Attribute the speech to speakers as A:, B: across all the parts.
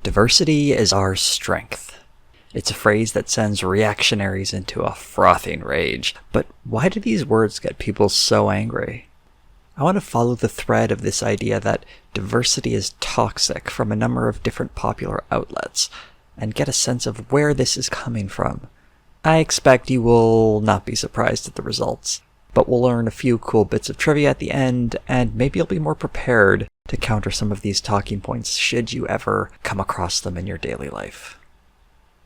A: Diversity is our strength. It's a phrase that sends reactionaries into a frothing rage. But why do these words get people so angry? I want to follow the thread of this idea that diversity is toxic from a number of different popular outlets, and get a sense of where this is coming from. I expect you will not be surprised at the results, but we'll learn a few cool bits of trivia at the end, and maybe you'll be more prepared to counter some of these talking points should you ever come across them in your daily life.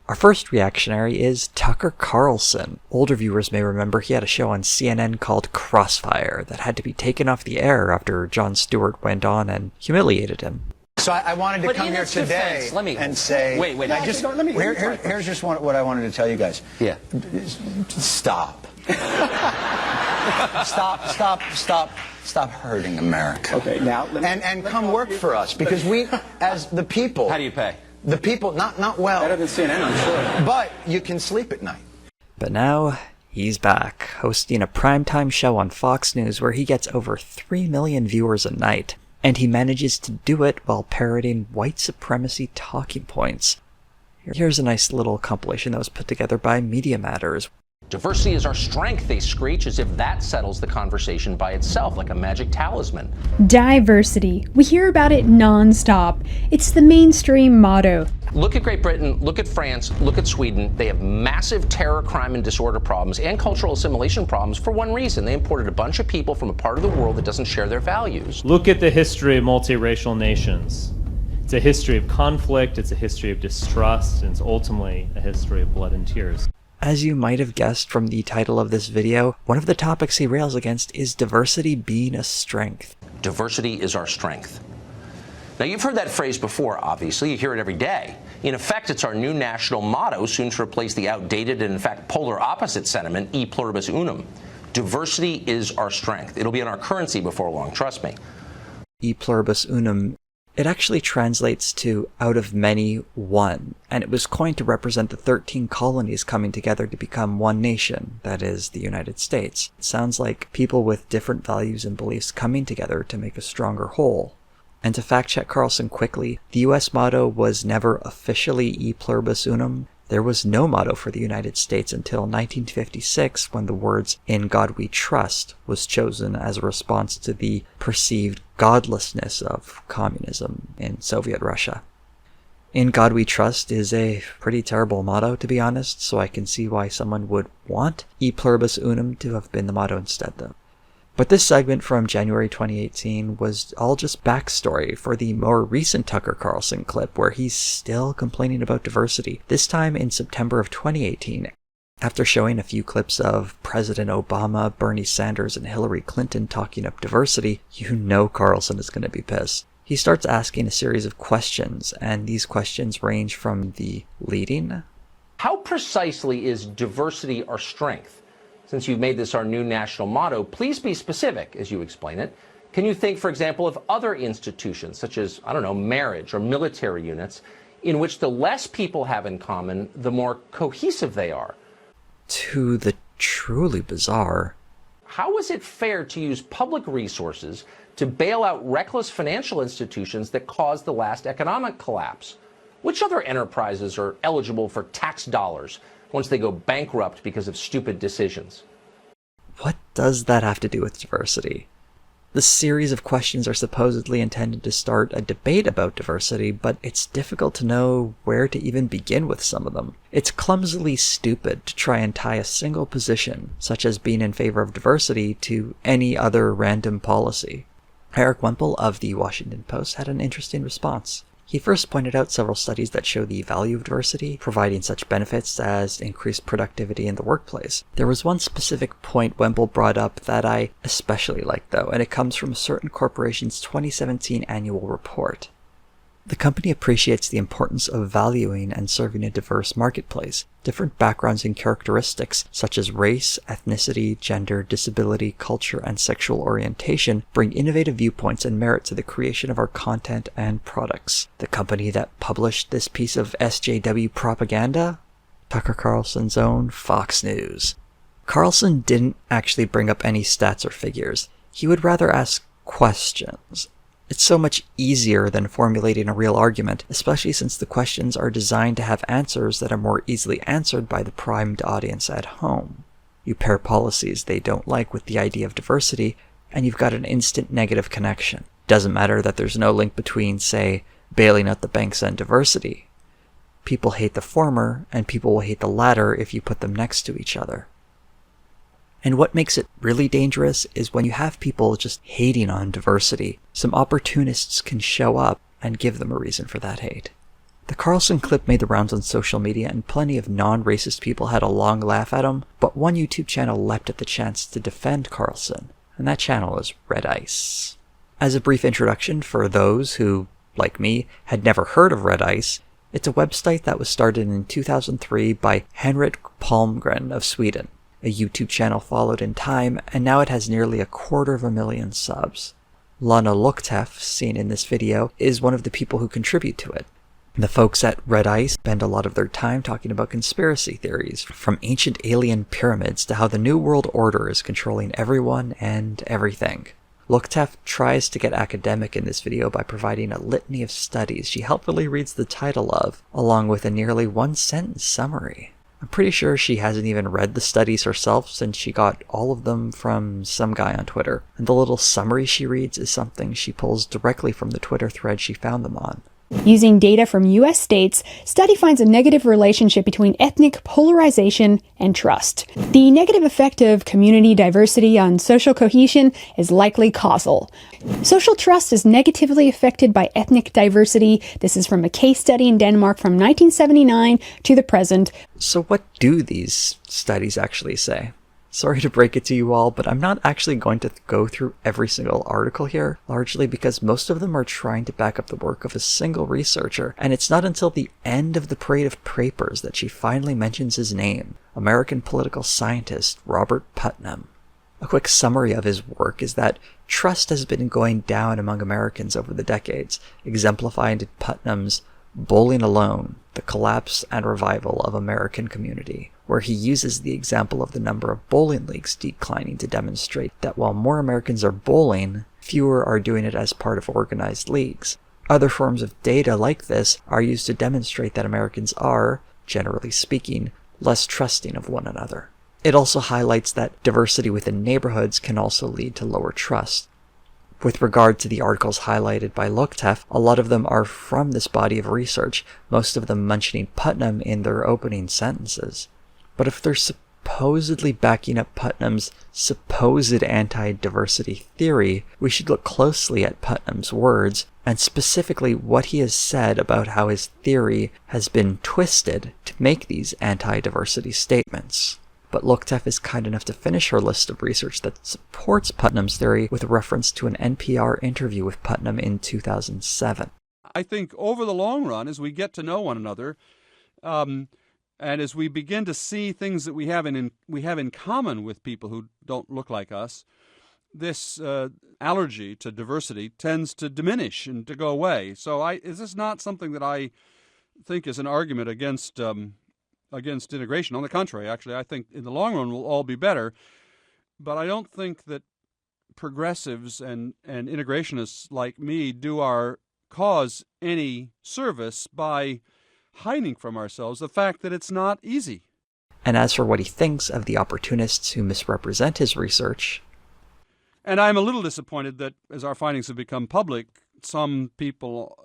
A: Our first reactionary is Tucker Carlson. Older viewers may remember he had a show on CNN called Crossfire that had to be taken off the air after Jon Stewart went on and humiliated him.
B: So I wanted to come here today and say,
C: wait.
B: Here's just what I wanted to tell you guys.
C: Yeah.
B: Stop. Stop hurting America.
C: Okay, now
B: and come work for us, because we, as the people.
C: How do you pay?
B: The people, not well.
C: Better than CNN, I'm sure.
B: But you can sleep at night.
A: But now he's back, hosting a primetime show on Fox News where he gets over 3 million viewers a night. And he manages to do it while parroting white supremacy talking points. Here's a nice little compilation that was put together by Media Matters.
D: Diversity is our strength, they screech, as if that settles the conversation by itself, like a magic talisman.
E: Diversity. We hear about it non-stop. It's the mainstream motto.
D: Look at Great Britain, look at France, look at Sweden. They have massive terror, crime, and disorder problems and cultural assimilation problems for one reason. They imported a bunch of people from a part of the world that doesn't share their values.
F: Look at the history of multiracial nations. It's a history of conflict, it's a history of distrust, and it's ultimately a history of blood and tears.
A: As you might have guessed from the title of this video, one of the topics he rails against is diversity being a strength.
D: Diversity is our strength. Now, you've heard that phrase before, obviously. You hear it every day. In effect, it's our new national motto, soon to replace the outdated and, in fact, polar opposite sentiment, e pluribus unum. Diversity is our strength. It'll be in our currency before long, trust me.
A: E pluribus unum. It actually translates to out of many, one, and it was coined to represent the 13 colonies coming together to become one nation, that is, the United States. It sounds like people with different values and beliefs coming together to make a stronger whole. And to fact-check Carlson quickly, the US motto was never officially E pluribus unum. There was no motto for the United States until 1956, when the words "In God We Trust" was chosen as a response to the perceived godlessness of communism in Soviet Russia. "In God We Trust" is a pretty terrible motto, to be honest, so I can see why someone would want E pluribus unum to have been the motto instead, though. But this segment from January 2018 was all just backstory for the more recent Tucker Carlson clip where he's still complaining about diversity, this time in September of 2018. After showing a few clips of President Obama, Bernie Sanders, and Hillary Clinton talking up diversity, you know Carlson is going to be pissed. He starts asking a series of questions, and these questions range from the leading.
D: How precisely is diversity our strength? Since you've made this our new national motto, please be specific as you explain it. Can you think, for example, of other institutions, such as, I don't know, marriage or military units, in which the less people have in common, the more cohesive they are?
A: To the truly bizarre.
D: How is it fair to use public resources to bail out reckless financial institutions that caused the last economic collapse? Which other enterprises are eligible for tax dollars once they go bankrupt because of stupid decisions?
A: What does that have to do with diversity? The series of questions are supposedly intended to start a debate about diversity, but it's difficult to know where to even begin with some of them. It's clumsily stupid to try and tie a single position, such as being in favor of diversity, to any other random policy. Eric Wemple of the Washington Post had an interesting response. He first pointed out several studies that show the value of diversity, providing such benefits as increased productivity in the workplace. There was one specific point Wemple brought up that I especially liked, though, and it comes from a certain corporation's 2017 annual report. The company appreciates the importance of valuing and serving a diverse marketplace. Different backgrounds and characteristics, such as race, ethnicity, gender, disability, culture, and sexual orientation, bring innovative viewpoints and merit to the creation of our content and products. The company that published this piece of SJW propaganda? Tucker Carlson's own Fox News. Carlson didn't actually bring up any stats or figures. He would rather ask questions. It's so much easier than formulating a real argument, especially since the questions are designed to have answers that are more easily answered by the primed audience at home. You pair policies they don't like with the idea of diversity, and you've got an instant negative connection. Doesn't matter that there's no link between, say, bailing out the banks and diversity. People hate the former, and people will hate the latter if you put them next to each other. And what makes it really dangerous is when you have people just hating on diversity, some opportunists can show up and give them a reason for that hate. The Carlson clip made the rounds on social media, and plenty of non-racist people had a long laugh at him, but one YouTube channel leapt at the chance to defend Carlson, and that channel is Red Ice. As a brief introduction for those who, like me, had never heard of Red Ice, it's a website that was started in 2003 by Henrik Palmgren of Sweden. A YouTube channel followed in time, and now it has nearly 250,000 subs. Lana Luktef, seen in this video, is one of the people who contribute to it. The folks at Red Ice spend a lot of their time talking about conspiracy theories, from ancient alien pyramids to how the New World Order is controlling everyone and everything. Luktef tries to get academic in this video by providing a litany of studies she helpfully reads the title of, along with a nearly one-sentence summary. I'm pretty sure she hasn't even read the studies herself since she got all of them from some guy on Twitter, and the little summary she reads is something she pulls directly from the Twitter thread she found them on.
E: Using data from U.S. states, study finds a negative relationship between ethnic polarization and trust. The negative effect of community diversity on social cohesion is likely causal. Social trust is negatively affected by ethnic diversity. This is from a case study in Denmark from 1979 to the present.
A: So what do these studies actually say? Sorry to break it to you all, but I'm not actually going to go through every single article here, largely because most of them are trying to back up the work of a single researcher, and it's not until the end of the parade of papers that she finally mentions his name, American political scientist Robert Putnam. A quick summary of his work is that trust has been going down among Americans over the decades, exemplified in Putnam's Bowling Alone, the Collapse and Revival of American Community, where he uses the example of the number of bowling leagues declining to demonstrate that while more Americans are bowling, fewer are doing it as part of organized leagues. Other forms of data like this are used to demonstrate that Americans are, generally speaking, less trusting of one another. It also highlights that diversity within neighborhoods can also lead to lower trust. With regard to the articles highlighted by Luktef, a lot of them are from this body of research, most of them mentioning Putnam in their opening sentences. But if they're supposedly backing up Putnam's supposed anti-diversity theory, we should look closely at Putnam's words, and specifically what he has said about how his theory has been twisted to make these anti-diversity statements. But Luktef is kind enough to finish her list of research that supports Putnam's theory with a reference to an NPR interview with Putnam in 2007.
C: I think over the long run, as we get to know one another, and as we begin to see things that we have in common with people who don't look like us, this allergy to diversity tends to diminish and to go away. So is this not something that I think is an argument against integration? On the contrary, actually, I think in the long run we'll all be better. But I don't think that progressives and integrationists like me do our cause any service by hiding from ourselves the fact that it's not easy.
A: And as for what he thinks of the opportunists who misrepresent his research...
C: And I'm a little disappointed that as our findings have become public, some people,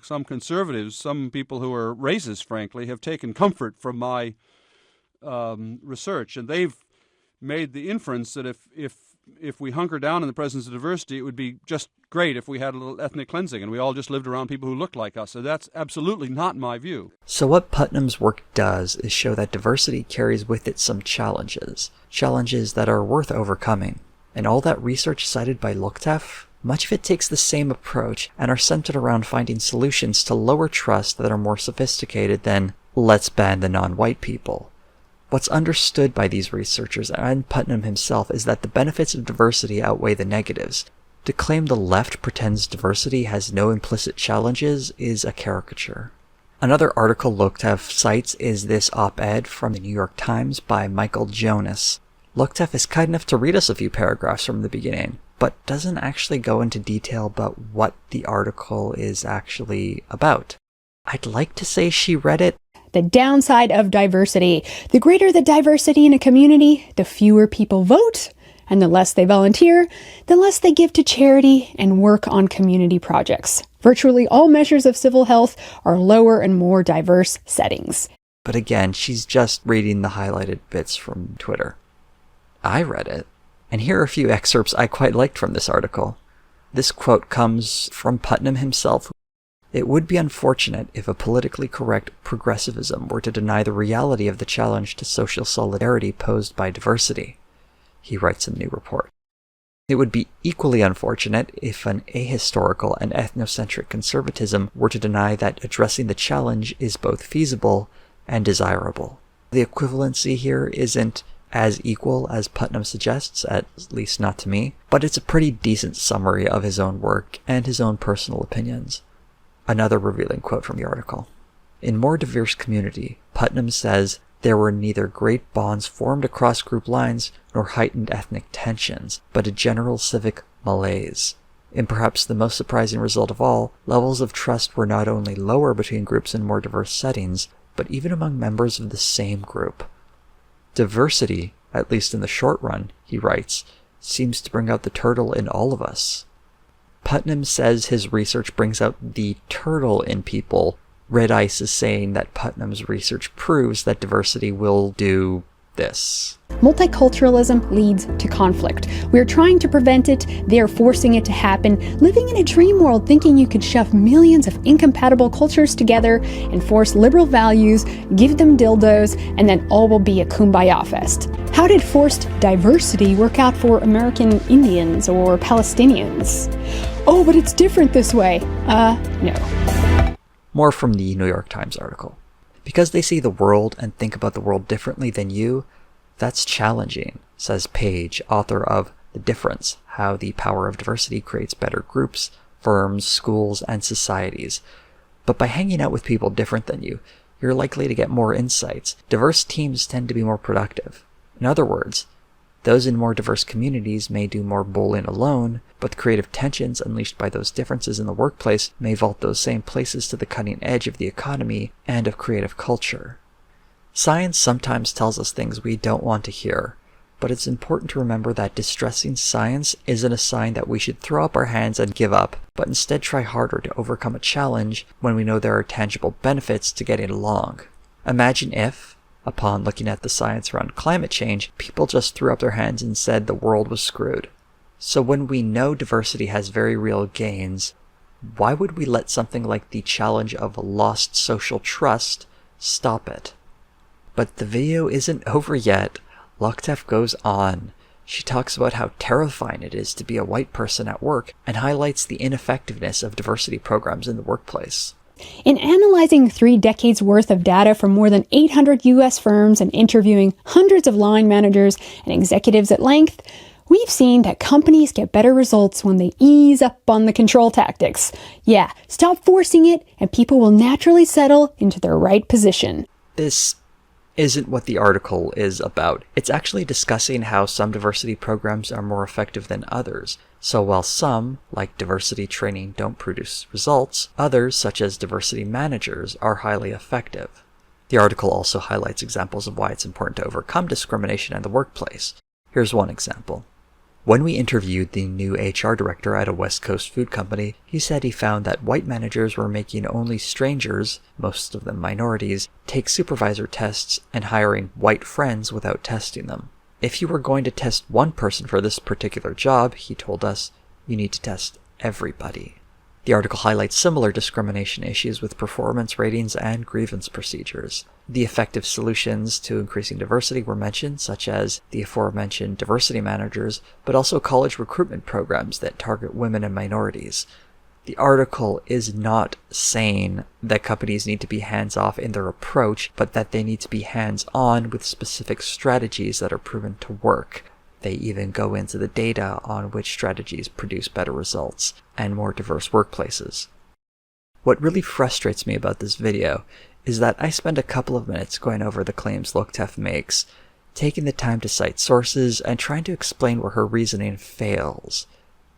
C: some conservatives, some people who are racist, frankly, have taken comfort from my research. And they've made the inference that if we hunker down in the presence of diversity, it would be just great if we had a little ethnic cleansing and we all just lived around people who looked like us. So that's absolutely not my view. So
A: what Putnam's work does is show that diversity carries with it some challenges that are worth overcoming. And all that research cited by Luktef, much of it takes the same approach and are centered around finding solutions to lower trust that are more sophisticated than, let's ban the non-white people. What's understood by these researchers and Putnam himself is that the benefits of diversity outweigh the negatives. To claim the left pretends diversity has no implicit challenges is a caricature. Another article Luktef cites is this op-ed from the New York Times by Michael Jonas. Luktef is kind enough to read us a few paragraphs from the beginning. but doesn't actually go into detail about what the article is actually about. I'd like to say she read it.
E: The downside of diversity. The greater the diversity in a community, the fewer people vote, and the less they volunteer, the less they give to charity and work on community projects. Virtually all measures of civil health are lower in more diverse settings.
A: But again, she's just reading the highlighted bits from Twitter. I read it, and here are a few excerpts I quite liked from this article. This quote comes from Putnam himself. "It would be unfortunate if a politically correct progressivism were to deny the reality of the challenge to social solidarity posed by diversity," he writes in the new report. "It would be equally unfortunate if an ahistorical and ethnocentric conservatism were to deny that addressing the challenge is both feasible and desirable." The equivalency here isn't as equal as Putnam suggests, at least not to me, but it's a pretty decent summary of his own work and his own personal opinions. Another revealing quote from the article. "In more diverse community, Putnam says, there were neither great bonds formed across group lines nor heightened ethnic tensions, but a general civic malaise. In perhaps the most surprising result of all, levels of trust were not only lower between groups in more diverse settings, but even among members of the same group. Diversity, at least in the short run," he writes, "seems to bring out the turtle in all of us." Putnam says his research brings out the turtle in people. Red Ice is saying that Putnam's research proves that diversity will do this.
E: Multiculturalism leads to conflict. We're trying to prevent it, they're forcing it to happen, living in a dream world thinking you could shove millions of incompatible cultures together, enforce liberal values, give them dildos, and then all will be a kumbaya fest. How did forced diversity work out for American Indians or Palestinians? Oh, but it's different this way. No.
A: More from the New York Times article. "Because they see the world and think about the world differently than you, that's challenging," says Page, author of The Difference, How the Power of Diversity Creates Better Groups, Firms, Schools, and Societies. "But by hanging out with people different than you, you're likely to get more insights. Diverse teams tend to be more productive. In other words, those in more diverse communities may do more bowling alone, but the creative tensions unleashed by those differences in the workplace may vault those same places to the cutting edge of the economy and of creative culture. Science sometimes tells us things we don't want to hear, but it's important to remember that distressing science isn't a sign that we should throw up our hands and give up, but instead try harder to overcome a challenge when we know there are tangible benefits to getting along. Imagine if, upon looking at the science around climate change, people just threw up their hands and said the world was screwed. So when we know diversity has very real gains, why would we let something like the challenge of lost social trust stop it?" But the video isn't over yet. Loktev goes on. She talks about how terrifying it is to be a white person at work and highlights the ineffectiveness of diversity programs in the workplace.
E: In analyzing 3 decades worth of data from more than 800 U.S. firms and interviewing hundreds of line managers and executives at length, we've seen that companies get better results when they ease up on the control tactics. Yeah, stop forcing it and people will naturally settle into their right position.
A: This isn't what the article is about. It's actually discussing how some diversity programs are more effective than others. So while some, like diversity training, don't produce results, others, such as diversity managers, are highly effective. The article also highlights examples of why it's important to overcome discrimination in the workplace. Here's one example. When we interviewed the new HR director at a West Coast food company, he said he found that white managers were making only strangers, most of them minorities, take supervisor tests and hiring white friends without testing them. If you were going to test one person for this particular job, he told us, you need to test everybody. The article highlights similar discrimination issues with performance ratings and grievance procedures. The effective solutions to increasing diversity were mentioned, such as the aforementioned diversity managers, but also college recruitment programs that target women and minorities. The article is not saying that companies need to be hands-off in their approach, but that they need to be hands-on with specific strategies that are proven to work. They even go into the data on which strategies produce better results and more diverse workplaces. What really frustrates me about this video is that I spend a couple of minutes going over the claims Loktev makes, taking the time to cite sources and trying to explain where her reasoning fails.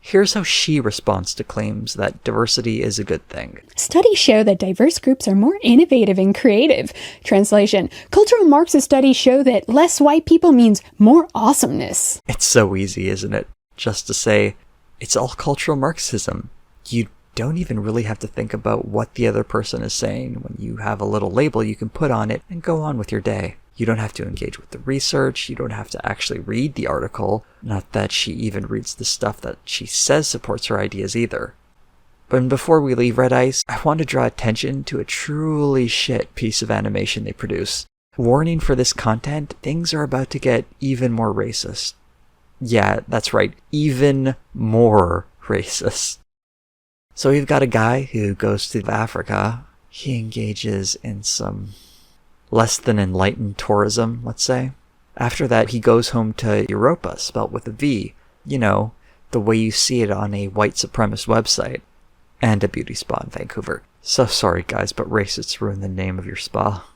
A: Here's how she responds to claims that diversity is a good thing.
E: Studies show that diverse groups are more innovative and creative. Translation: cultural Marxist studies show that less white people means more awesomeness.
A: It's so easy, isn't it? Just to say, it's all cultural Marxism. You don't even really have to think about what the other person is saying. When you have a little label you can put on it and go on with your day. You don't have to engage with the research, you don't have to actually read the article, not that she even reads the stuff that she says supports her ideas either. But before we leave Red Ice, I want to draw attention to a truly shit piece of animation they produce. Warning for this content, things are about to get even more racist. Yeah, that's right, even more racist. So we've got a guy who goes to Africa. He engages in some less than enlightened tourism, let's say. After that, he goes home to Europa, spelt with a V. You know, the way you see it on a white supremacist website. And a beauty spa in Vancouver. So sorry guys, but racists ruined the name of your spa.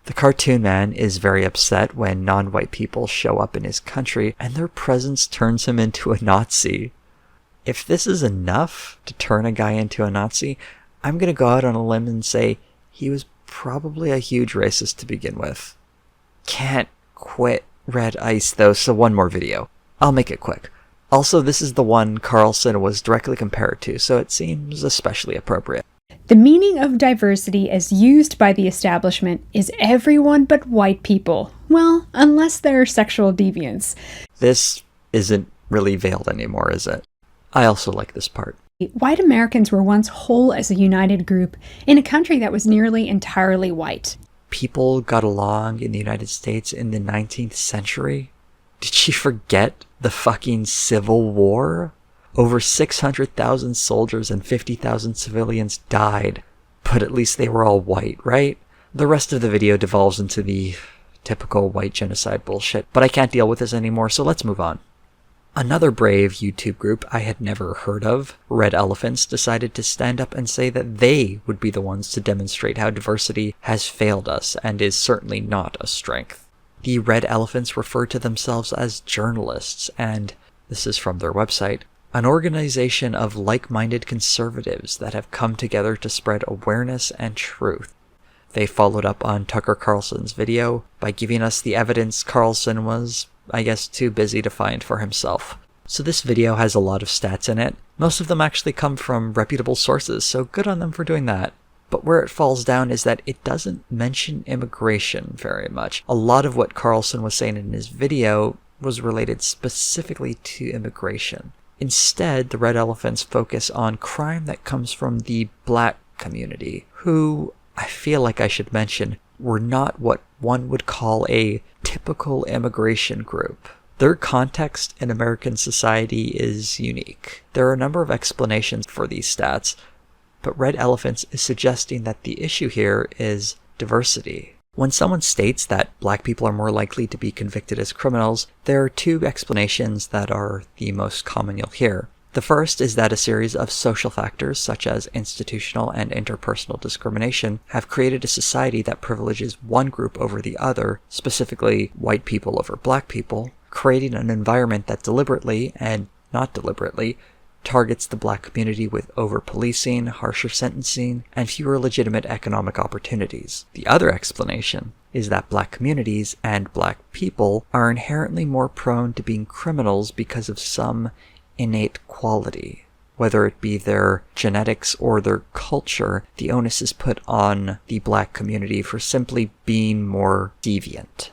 A: The cartoon man is very upset when non-white people show up in his country, and their presence turns him into a Nazi. If this is enough to turn a guy into a Nazi, I'm gonna go out on a limb and say he was probably a huge racist to begin with. Can't quit Red Ice though, so one more video. I'll make it quick. Also, this is the one Carlson was directly compared to, so it seems especially appropriate.
E: The meaning of diversity as used by the establishment is everyone but white people. Well, unless they're sexual deviants.
A: This isn't really veiled anymore, is it? I also like this part.
E: White Americans were once whole as a united group in a country that was nearly entirely white.
A: People got along in the United States in the 19th century? Did she forget the fucking Civil War? Over 600,000 soldiers and 50,000 civilians died, but at least they were all white, right? The rest of the video devolves into the typical white genocide bullshit, but I can't deal with this anymore, so let's move on. Another brave YouTube group I had never heard of, Red Elephants, decided to stand up and say that they would be the ones to demonstrate how diversity has failed us and is certainly not a strength. The Red Elephants refer to themselves as journalists, and this is from their website, an organization of like-minded conservatives that have come together to spread awareness and truth. They followed up on Tucker Carlson's video by giving us the evidence Carlson was, I guess, too busy to find for himself. So this video has a lot of stats in it. Most of them actually come from reputable sources, so good on them for doing that. But where it falls down is that it doesn't mention immigration very much. A lot of what Carlson was saying in his video was related specifically to immigration. Instead, the Red Elephants focus on crime that comes from the black community, who, I feel like I should mention, were not what one would call a typical immigration group. Their context in American society is unique. There are a number of explanations for these stats, but Red Elephants is suggesting that the issue here is diversity. When someone states that black people are more likely to be convicted as criminals, there are two explanations that are the most common you'll hear. The first is that a series of social factors, such as institutional and interpersonal discrimination, have created a society that privileges one group over the other, specifically white people over black people, creating an environment that deliberately, and not deliberately, targets the black community with over-policing, harsher sentencing, and fewer legitimate economic opportunities. The other explanation is that black communities and black people are inherently more prone to being criminals because of some innate quality. Whether it be their genetics or their culture, the onus is put on the black community for simply being more deviant.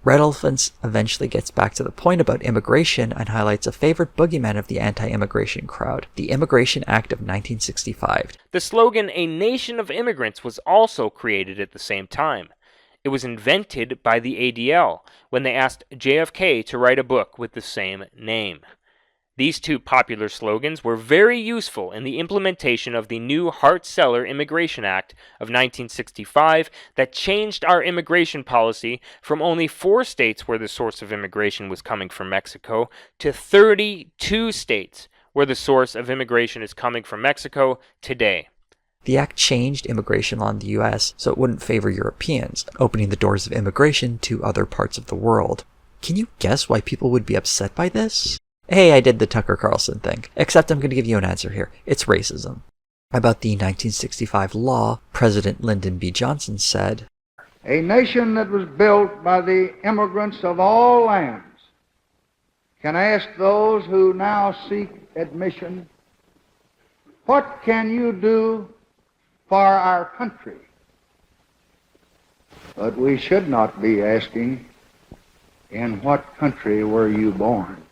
A: Red Elephants eventually gets back to the point about immigration and highlights a favorite boogeyman of the anti-immigration crowd, the Immigration Act of 1965.
G: The slogan, "A Nation of Immigrants," was also created at the same time. It was invented by the ADL when they asked JFK to write a book with the same name. These two popular slogans were very useful in the implementation of the new Hart-Celler Immigration Act of 1965 that changed our immigration policy from only 4 states where the source of immigration was coming from Mexico to 32 states where the source of immigration is coming from Mexico today.
A: The act changed immigration law in the US so it wouldn't favor Europeans, opening the doors of immigration to other parts of the world. Can you guess why people would be upset by this? Hey, I did the Tucker Carlson thing, except I'm going to give you an answer here. It's racism. About the 1965 law, President Lyndon B. Johnson said,
H: "A nation that was built by the immigrants of all lands can ask those who now seek admission, what can you do for our country? But we should not be asking, in what country were you born?"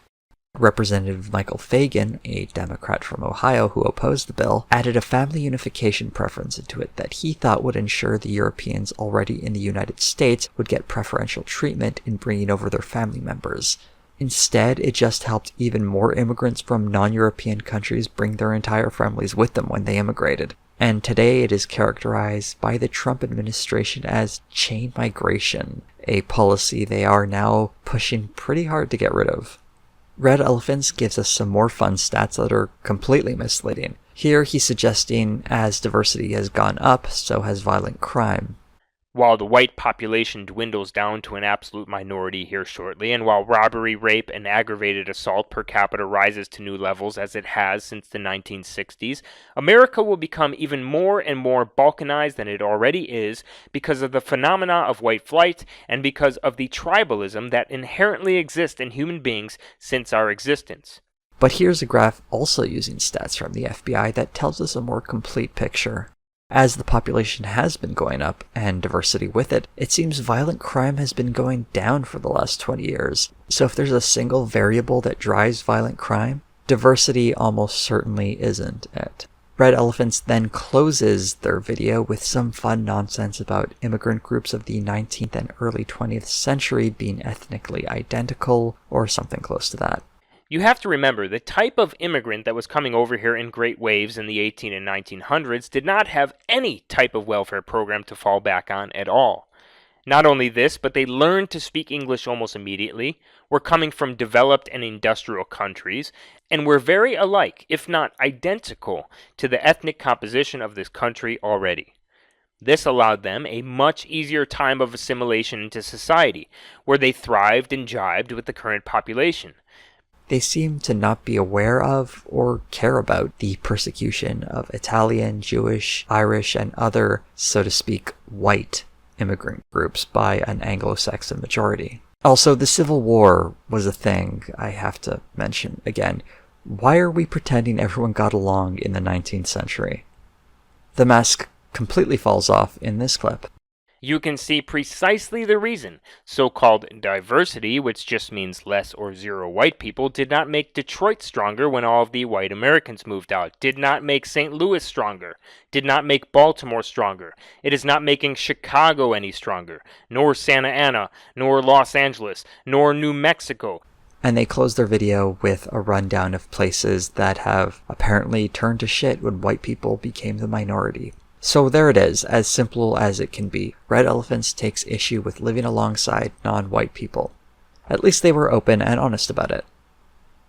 A: Representative Michael Fagan, a Democrat from Ohio who opposed the bill, added a family unification preference into it that he thought would ensure the Europeans already in the United States would get preferential treatment in bringing over their family members. Instead, it just helped even more immigrants from non-European countries bring their entire families with them when they immigrated. And today it is characterized by the Trump administration as chain migration, a policy they are now pushing pretty hard to get rid of. Red Elephants gives us some more fun stats that are completely misleading. Here he's suggesting as diversity has gone up, so has violent crime.
G: While the white population dwindles down to an absolute minority here shortly, and while robbery, rape, and aggravated assault per capita rises to new levels as it has since the 1960s, America will become even more and more balkanized than it already is because of the phenomena of white flight and because of the tribalism that inherently exists in human beings since our existence.
A: But here's a graph also using stats from the FBI that tells us a more complete picture. As the population has been going up, and diversity with it, it seems violent crime has been going down for the last 20 years. So if there's a single variable that drives violent crime, diversity almost certainly isn't it. Red Elephants then closes their video with some fun nonsense about immigrant groups of the 19th and early 20th century being ethnically identical, or something close to that.
G: You have to remember, the type of immigrant that was coming over here in great waves in the 18 and 1900s did not have any type of welfare program to fall back on at all. Not only this, but they learned to speak English almost immediately, were coming from developed and industrial countries, and were very alike, if not identical, to the ethnic composition of this country already. This allowed them a much easier time of assimilation into society, where they thrived and jibed with the current population.
A: They seem to not be aware of or care about the persecution of Italian, Jewish, Irish, and other, so to speak, white immigrant groups by an Anglo-Saxon majority. Also, the Civil War was a thing I have to mention again. Why are we pretending everyone got along in the 19th century? The mask completely falls off in this clip.
G: You can see precisely the reason. So-called diversity, which just means less or zero white people, did not make Detroit stronger when all of the white Americans moved out, did not make St. Louis stronger, did not make Baltimore stronger. It is not making Chicago any stronger, nor Santa Ana, nor Los Angeles, nor New Mexico.
A: And they close their video with a rundown of places that have apparently turned to shit when white people became the minority. So there it is, as simple as it can be. Red Elephants takes issue with living alongside non-white people. At least they were open and honest about it.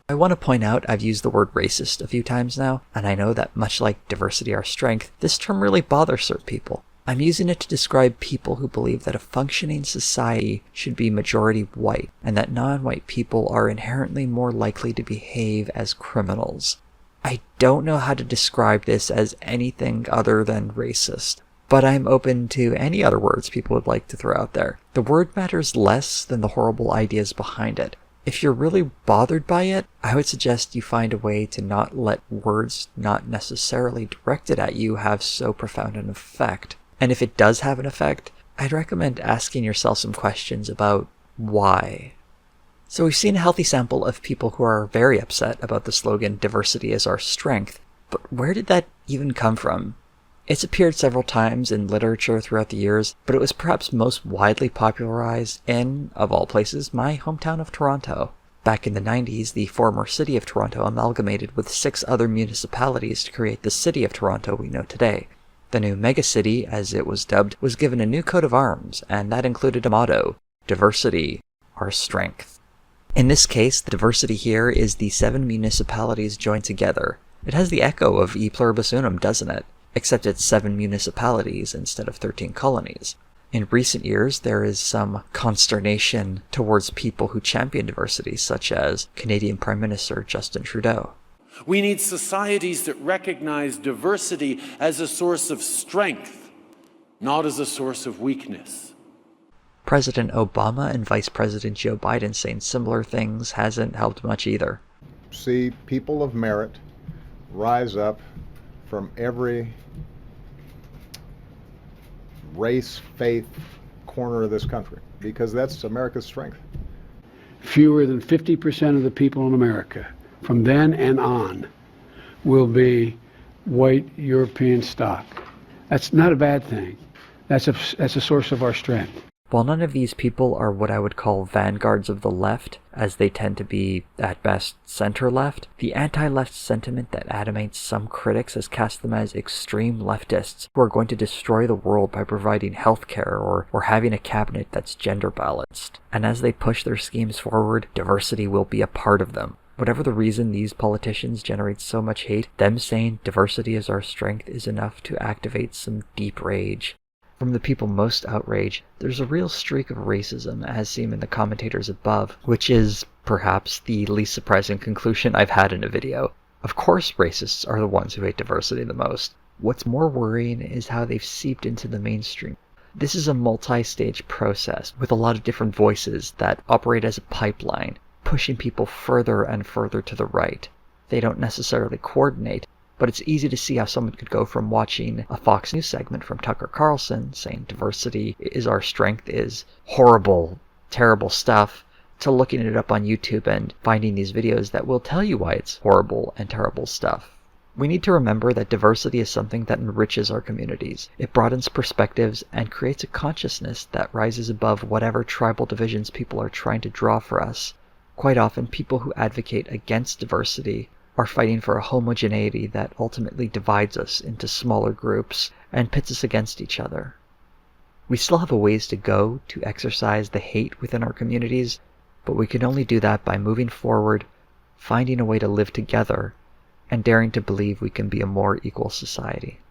A: I want to point out I've used the word racist a few times now, and I know that much like diversity our strength, this term really bothers certain people. I'm using it to describe people who believe that a functioning society should be majority white, and that non-white people are inherently more likely to behave as criminals. I don't know how to describe this as anything other than racist, but I'm open to any other words people would like to throw out there. The word matters less than the horrible ideas behind it. If you're really bothered by it, I would suggest you find a way to not let words not necessarily directed at you have so profound an effect. And if it does have an effect, I'd recommend asking yourself some questions about why. So we've seen a healthy sample of people who are very upset about the slogan, "Diversity is our strength." But where did that even come from? It's appeared several times in literature throughout the years, but it was perhaps most widely popularized in, of all places, my hometown of Toronto. Back in the 90s, the former city of Toronto amalgamated with 6 other municipalities to create the city of Toronto we know today. The new megacity, as it was dubbed, was given a new coat of arms, and that included a motto, "Diversity, our strength." In this case, the diversity here is the 7 municipalities joined together. It has the echo of E Pluribus Unum, doesn't it? Except it's 7 municipalities instead of 13 colonies. In recent years, there is some consternation towards people who champion diversity, such as Canadian Prime Minister Justin Trudeau.
I: We need societies that recognize diversity as a source of strength, not as a source of weakness.
A: President Obama and Vice President Joe Biden saying similar things hasn't helped much either.
J: See people of merit rise up from every race, faith, corner of this country, because that's America's strength.
K: Fewer than 50% of the people in America, from then and on, will be white European stock. That's not a bad thing. That's a source of our strength.
A: While none of these people are what I would call vanguards of the left, as they tend to be, at best, center-left, the anti-left sentiment that animates some critics has cast them as extreme leftists who are going to destroy the world by providing healthcare or having a cabinet that's gender-balanced. And as they push their schemes forward, diversity will be a part of them. Whatever the reason these politicians generate so much hate, them saying diversity is our strength is enough to activate some deep rage. From the people most outraged, there's a real streak of racism, as seen in the commentators above, which is, perhaps, the least surprising conclusion I've had in a video. Of course racists are the ones who hate diversity the most. What's more worrying is how they've seeped into the mainstream. This is a multi-stage process, with a lot of different voices that operate as a pipeline, pushing people further and further to the right. They don't necessarily coordinate, but it's easy to see how someone could go from watching a Fox News segment from Tucker Carlson saying diversity is our strength is horrible, terrible stuff, to looking it up on YouTube and finding these videos that will tell you why it's horrible and terrible stuff. We need to remember that diversity is something that enriches our communities. It broadens perspectives and creates a consciousness that rises above whatever tribal divisions people are trying to draw for us. Quite often, people who advocate against diversity are fighting for a homogeneity that ultimately divides us into smaller groups and pits us against each other. We still have a ways to go to exercise the hate within our communities, but we can only do that by moving forward, finding a way to live together, and daring to believe we can be a more equal society.